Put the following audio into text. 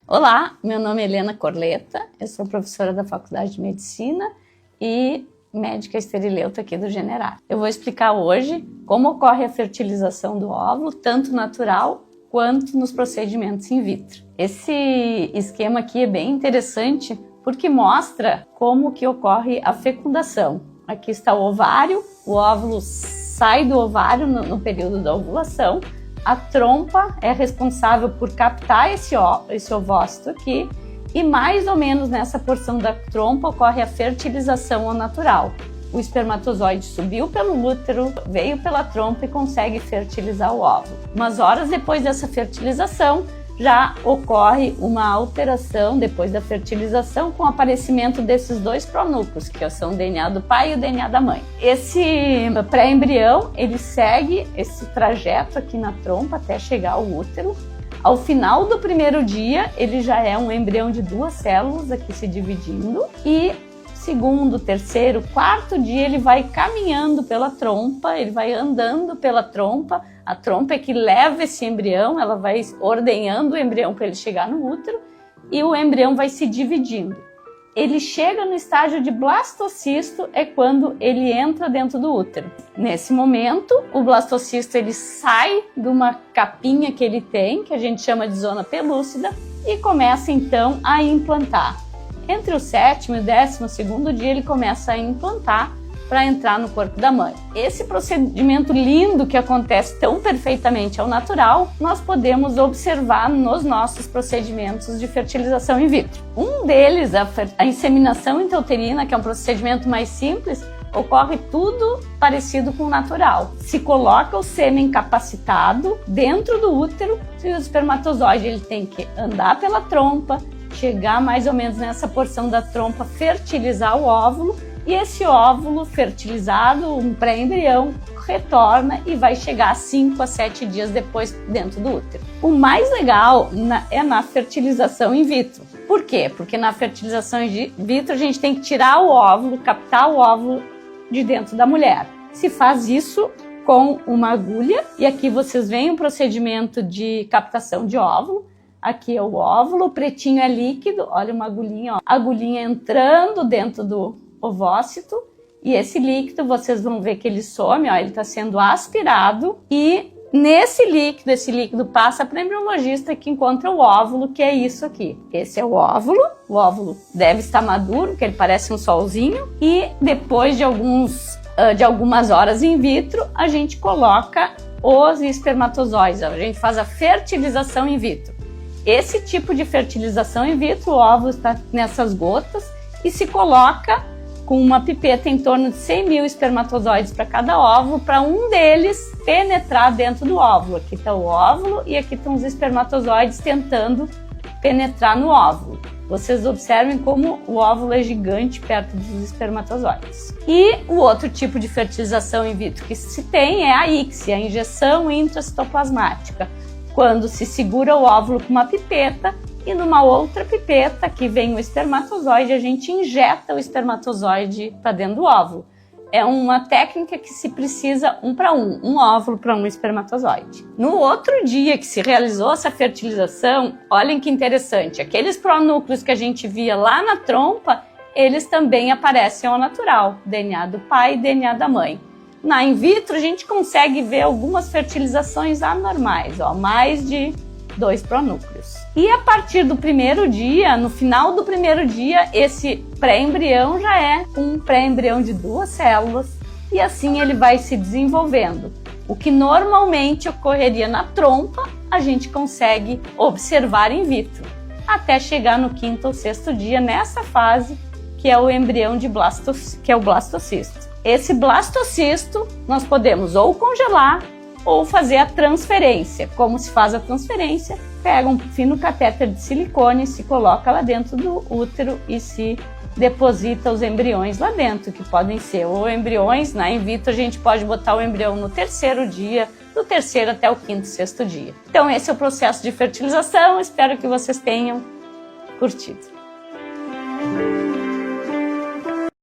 Olá, meu nome é Helena Corleta, eu sou professora da Faculdade de Medicina e médica esterileuta aqui do Generar. Eu vou explicar hoje como ocorre a fertilização do óvulo, tanto natural quanto nos procedimentos in vitro. Esse esquema aqui é bem interessante porque mostra como que ocorre a fecundação. Aqui está o ovário, o óvulo sai do ovário no período da ovulação. A trompa é responsável por captar esse ovócito aqui e mais ou menos nessa porção da trompa ocorre a fertilização ao natural. O espermatozoide subiu pelo útero, veio pela trompa e consegue fertilizar o óvulo. Umas horas depois dessa fertilização, já ocorre uma alteração depois da fertilização com o aparecimento desses dois pronúcleos, que são o DNA do pai e o DNA da mãe. Esse pré-embrião, ele segue esse trajeto aqui na trompa até chegar ao útero. Ao final do primeiro dia, ele já é um embrião de duas células aqui se dividindo e segundo, terceiro, quarto dia ele vai caminhando pela trompa, ele vai andando pela trompa. A trompa é que leva esse embrião, ela vai ordenhando o embrião para ele chegar no útero e o embrião vai se dividindo. Ele chega no estágio de blastocisto, é quando ele entra dentro do útero. Nesse momento, o blastocisto ele sai de uma capinha que ele tem, que a gente chama de zona pelúcida, e começa então a implantar. Entre o 7º e o 12º dia ele começa a implantar para entrar no corpo da mãe. Esse procedimento lindo que acontece tão perfeitamente ao natural, nós podemos observar nos nossos procedimentos de fertilização in vitro. Um deles, a inseminação intrauterina, que é um procedimento mais simples, ocorre tudo parecido com o natural. Se coloca o sêmen capacitado dentro do útero e o espermatozoide ele tem que andar pela trompa, chegar mais ou menos nessa porção da trompa, fertilizar o óvulo e esse óvulo fertilizado, um pré-embrião, retorna e vai chegar 5 a 7 dias depois dentro do útero. O mais legal é na fertilização in vitro. Por quê? Porque na fertilização in vitro a gente tem que tirar o óvulo, captar o óvulo de dentro da mulher. Se faz isso com uma agulha e aqui vocês veem o procedimento de captação de óvulo. Aqui é o óvulo, o pretinho é líquido, olha uma agulhinha, ó. Agulhinha entrando dentro do ovócito e esse líquido, vocês vão ver que ele some, ó, ele está sendo aspirado e nesse líquido, esse líquido passa para o embriologista que encontra o óvulo, que é isso aqui. Esse é o óvulo deve estar maduro, porque ele parece um solzinho e depois de algumas horas in vitro, a gente coloca os espermatozoides, a gente faz a fertilização in vitro. Esse tipo de fertilização in vitro, o óvulo está nessas gotas e se coloca com uma pipeta em torno de 100 mil espermatozoides para cada óvulo, para um deles penetrar dentro do óvulo. Aqui está o óvulo e aqui estão os espermatozoides tentando penetrar no óvulo. Vocês observem como o óvulo é gigante perto dos espermatozoides. E o outro tipo de fertilização in vitro que se tem é a ICSI, a injeção intracitoplasmática, quando se segura o óvulo com uma pipeta e numa outra pipeta que vem o espermatozoide, a gente injeta o espermatozoide para dentro do óvulo. É uma técnica que se precisa um para um óvulo para um espermatozoide. No outro dia que se realizou essa fertilização, olhem que interessante, aqueles pronúcleos que a gente via lá na trompa, eles também aparecem ao natural, DNA do pai e DNA da mãe. Na in vitro, a gente consegue ver algumas fertilizações anormais, ó, mais de 2 pronúcleos. E a partir do primeiro dia, no final do primeiro dia, esse pré-embrião já é um pré-embrião de 2 células e assim ele vai se desenvolvendo. O que normalmente ocorreria na trompa, a gente consegue observar in vitro, até chegar no 5º ou 6º dia, nessa fase, que é o embrião que é o blastocisto. Esse blastocisto nós podemos ou congelar ou fazer a transferência. Como se faz a transferência? Pega um fino catéter de silicone, se coloca lá dentro do útero e se deposita os embriões lá dentro, que podem ser ou embriões, na in vitro a gente pode botar o embrião no 3º dia, do 3º até o 5º, 6º dia. Então esse é o processo de fertilização, espero que vocês tenham curtido.